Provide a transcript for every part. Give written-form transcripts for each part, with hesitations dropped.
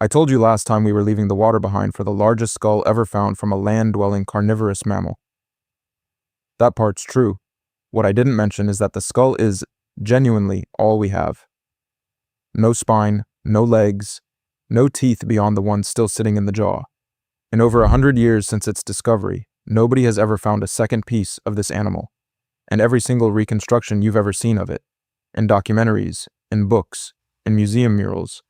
I told you last time we were leaving the water behind for the largest skull ever found from a land-dwelling carnivorous mammal. That part's true. What I didn't mention is that the skull is genuinely all we have. No spine, no legs, no teeth beyond the ones still sitting in the jaw. In over 100 years since its discovery, nobody has ever found a second piece of this animal, and every single reconstruction you've ever seen of it, in documentaries, in books, in museum murals,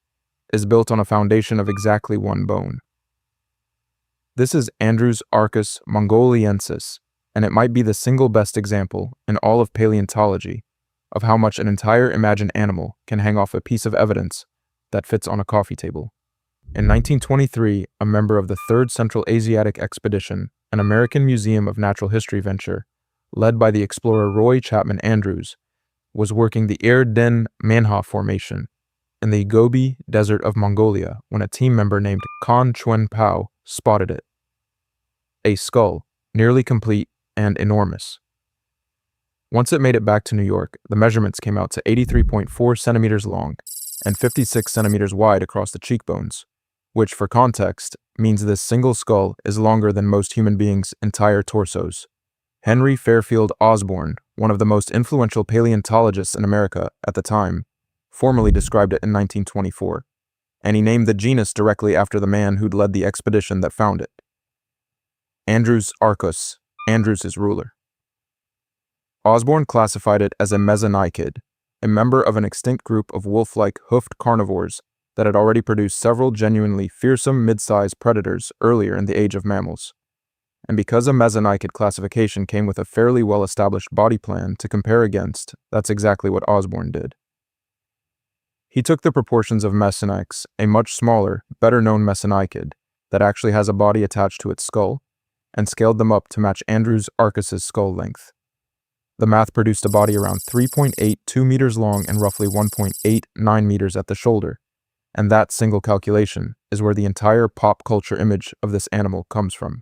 is built on a foundation of exactly one bone. This is Andrewsarchus mongoliensis, and it might be the single best example in all of paleontology of how much an entire imagined animal can hang off a piece of evidence that fits on a coffee table. In 1923, a member of the 3rd Central Asiatic Expedition, an American Museum of Natural History venture, led by the explorer Roy Chapman Andrews, was working the Den Manha Formation in the Gobi Desert of Mongolia when a team member named Kan Chuen Pao spotted it. A skull, nearly complete and enormous. Once it made it back to New York, the measurements came out to 83.4 centimeters long and 56 centimeters wide across the cheekbones, which, for context, means this single skull is longer than most human beings' entire torsos. Henry Fairfield Osborn, one of the most influential paleontologists in America at the time, formally described it in 1924, and he named the genus directly after the man who'd led the expedition that found it. Andrewsarchus, Andrews' ruler. Osborn classified it as a mesonychid, a member of an extinct group of wolf-like hoofed carnivores that had already produced several genuinely fearsome mid-sized predators earlier in the age of mammals. And because a mesonychid classification came with a fairly well-established body plan to compare against, that's exactly what Osborn did. He took the proportions of Mesonyx, a much smaller, better-known mesonychid that actually has a body attached to its skull, and scaled them up to match Andrewsarchus' skull length. The math produced a body around 3.82 meters long and roughly 1.89 meters at the shoulder, and that single calculation is where the entire pop culture image of this animal comes from.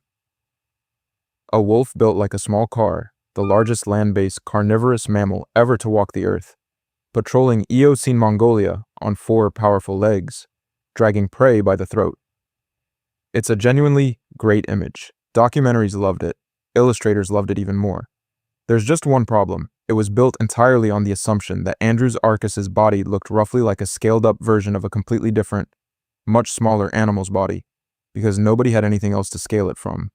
A wolf built like a small car, the largest land-based carnivorous mammal ever to walk the earth, patrolling Eocene Mongolia on 4 powerful legs, dragging prey by the throat. It's a genuinely great image. Documentaries loved it, illustrators loved it even more. There's just one problem. It was built entirely on the assumption that Andrewsarchus' body looked roughly like a scaled-up version of a completely different, much smaller animal's body, because nobody had anything else to scale it from.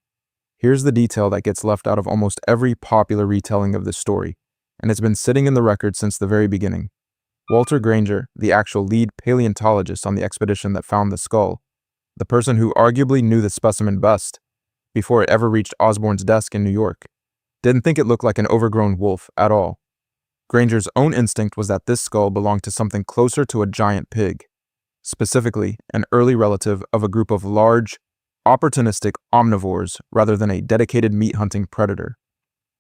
Here's the detail that gets left out of almost every popular retelling of this story, and it's been sitting in the record since the very beginning. Walter Granger, the actual lead paleontologist on the expedition that found the skull, the person who arguably knew the specimen best, before it ever reached Osborn's desk in New York, didn't think it looked like an overgrown wolf at all. Granger's own instinct was that this skull belonged to something closer to a giant pig, specifically an early relative of a group of large, opportunistic omnivores rather than a dedicated meat-hunting predator.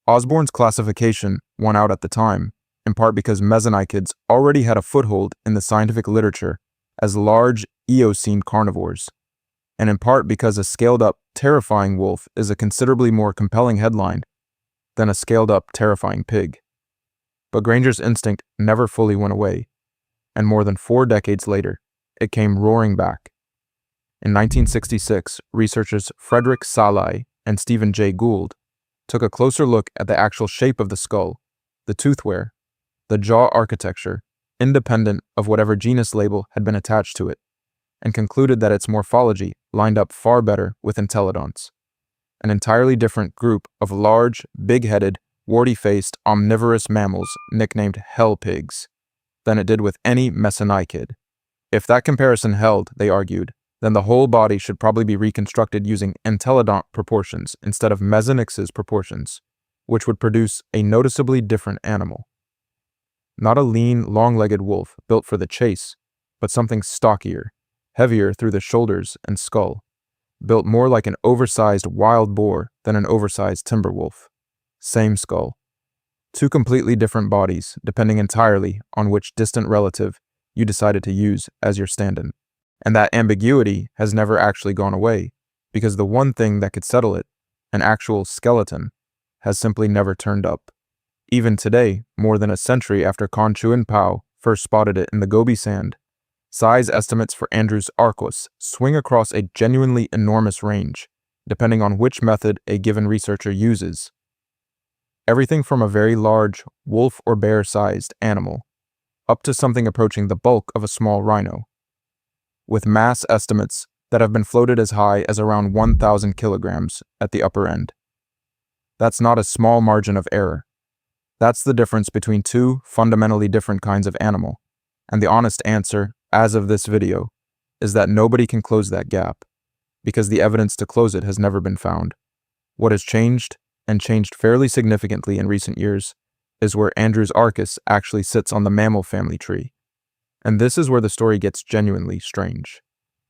Osborn's classification won out at the time, in part because mesonychids already had a foothold in the scientific literature as large Eocene carnivores, and in part because a scaled-up, terrifying wolf is a considerably more compelling headline than a scaled-up, terrifying pig. But Granger's instinct never fully went away, and more than 4 decades later, it came roaring back. In 1966, researchers Frederick Salai and Stephen J. Gould took a closer look at the actual shape of the skull, the toothware, the jaw architecture, independent of whatever genus label had been attached to it, and concluded that its morphology lined up far better with entelodonts, an entirely different group of large, big-headed, warty-faced, omnivorous mammals nicknamed hell pigs, than it did with any mesonychid. If that comparison held, they argued, then the whole body should probably be reconstructed using entelodont proportions instead of mesonych's proportions, which would produce a noticeably different animal. Not a lean, long-legged wolf built for the chase, but something stockier, heavier through the shoulders and skull, built more like an oversized wild boar than an oversized timber wolf. Same skull. 2 completely different bodies, depending entirely on which distant relative you decided to use as your stand-in. And that ambiguity has never actually gone away, because the one thing that could settle it, an actual skeleton, has simply never turned up. Even today, more than a century after Kan Chuen Pao first spotted it in the Gobi sand, Size estimates for Andrewsarchus swing across a genuinely enormous range, depending on which method a given researcher uses. Everything from a very large, wolf or bear-sized animal, up to something approaching the bulk of a small rhino, with mass estimates that have been floated as high as around 1,000 kilograms at the upper end. That's not a small margin of error. That's the difference between two fundamentally different kinds of animal, and the honest answer, as of this video, is that nobody can close that gap, because the evidence to close it has never been found. What has changed, and changed fairly significantly in recent years, is where Andrewsarchus actually sits on the mammal family tree. And this is where the story gets genuinely strange.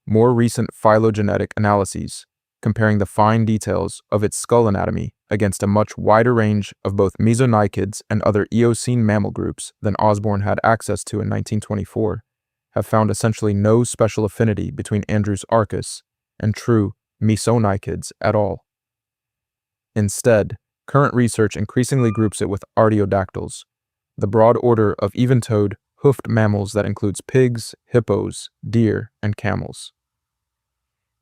More recent phylogenetic analyses, comparing the fine details of its skull anatomy against a much wider range of both mesonychids and other Eocene mammal groups than Osborn had access to in 1924, have found essentially no special affinity between Andrewsarchus and true mesonychids at all. Instead, current research increasingly groups it with artiodactyls, the broad order of even-toed, hoofed mammals that includes pigs, hippos, deer, and camels.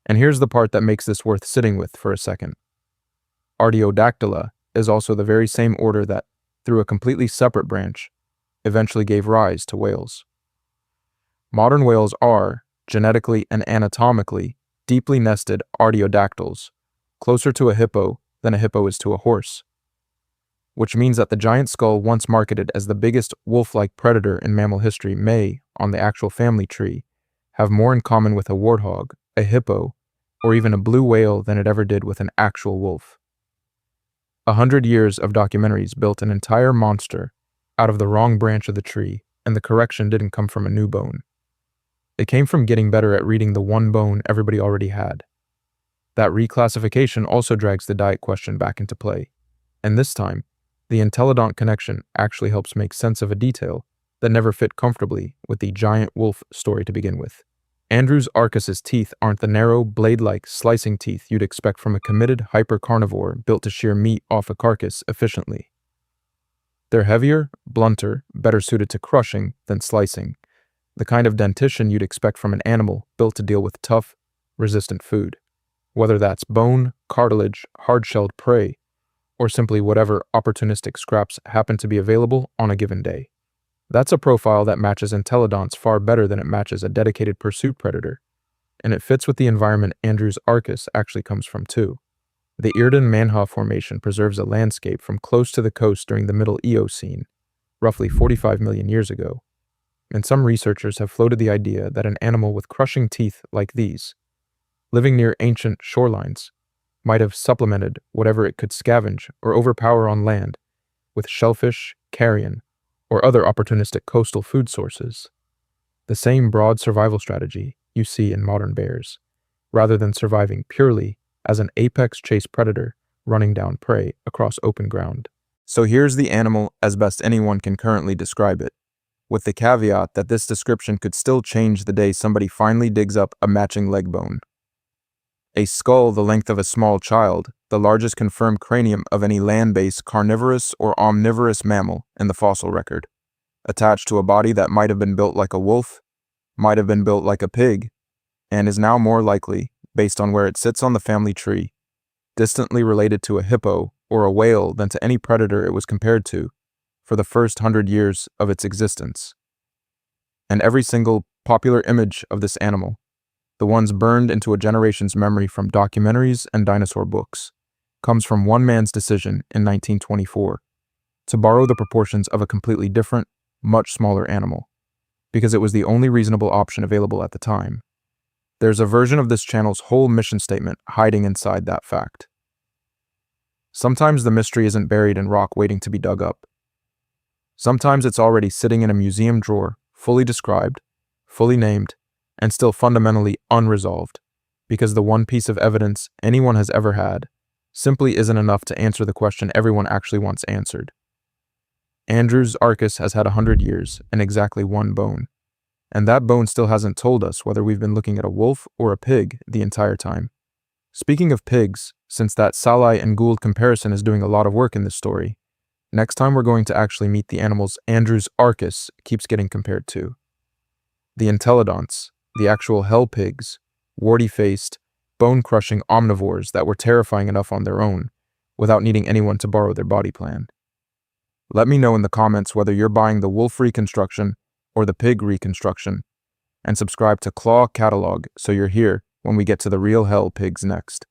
And here's the part that makes this worth sitting with for a second. Artiodactyla is also the very same order that, through a completely separate branch, eventually gave rise to whales. Modern whales are, genetically and anatomically, deeply nested artiodactyls, closer to a hippo than a hippo is to a horse, which means that the giant skull once marketed as the biggest wolf-like predator in mammal history may, on the actual family tree, have more in common with a warthog, a hippo, or even a blue whale than it ever did with an actual wolf. 100 years of documentaries built an entire monster out of the wrong branch of the tree, and the correction didn't come from a new bone. It came from getting better at reading the one bone everybody already had. That reclassification also drags the diet question back into play, and this time, the entelodont connection actually helps make sense of a detail that never fit comfortably with the giant wolf story to begin with. Andrewsarchus's teeth aren't the narrow, blade-like slicing teeth you'd expect from a committed hypercarnivore built to shear meat off a carcass efficiently. They're heavier, blunter, better suited to crushing than slicing, the kind of dentition you'd expect from an animal built to deal with tough, resistant food, whether that's bone, cartilage, hard-shelled prey, or simply whatever opportunistic scraps happen to be available on a given day. That's a profile that matches entelodonts far better than it matches a dedicated pursuit predator, and it fits with the environment Andrewsarchus actually comes from too. The Irden-Manha Formation preserves a landscape from close to the coast during the Middle Eocene, roughly 45 million years ago, and some researchers have floated the idea that an animal with crushing teeth like these, living near ancient shorelines, might have supplemented whatever it could scavenge or overpower on land with shellfish, carrion, or other opportunistic coastal food sources. The same broad survival strategy you see in modern bears, rather than surviving purely as an apex chase predator running down prey across open ground. So here's the animal as best anyone can currently describe it, with the caveat that this description could still change the day somebody finally digs up a matching leg bone. A skull the length of a small child, the largest confirmed cranium of any land-based carnivorous or omnivorous mammal in the fossil record, attached to a body that might have been built like a wolf, might have been built like a pig, and is now more likely, based on where it sits on the family tree, distantly related to a hippo or a whale than to any predator it was compared to for the first 100 years of its existence. And every single popular image of this animal, the ones burned into a generation's memory from documentaries and dinosaur books, comes from one man's decision in 1924 to borrow the proportions of a completely different, much smaller animal, because it was the only reasonable option available at the time. There's a version of this channel's whole mission statement hiding inside that fact. Sometimes the mystery isn't buried in rock waiting to be dug up. Sometimes it's already sitting in a museum drawer, fully described, fully named, and still fundamentally unresolved, because the one piece of evidence anyone has ever had simply isn't enough to answer the question everyone actually wants answered. Andrewsarchus has had 100 years and exactly one bone, and that bone still hasn't told us whether we've been looking at a wolf or a pig the entire time. Speaking of pigs, since that Salai and Gould comparison is doing a lot of work in this story, next time we're going to actually meet the animals Andrewsarchus keeps getting compared to. the entelodonts, the actual hell pigs, warty-faced, bone-crushing omnivores that were terrifying enough on their own, without needing anyone to borrow their body plan. Let me know in the comments whether you're buying the wolf reconstruction or the pig reconstruction, and subscribe to ClawCatalog so you're here when we get to the real hell pigs next.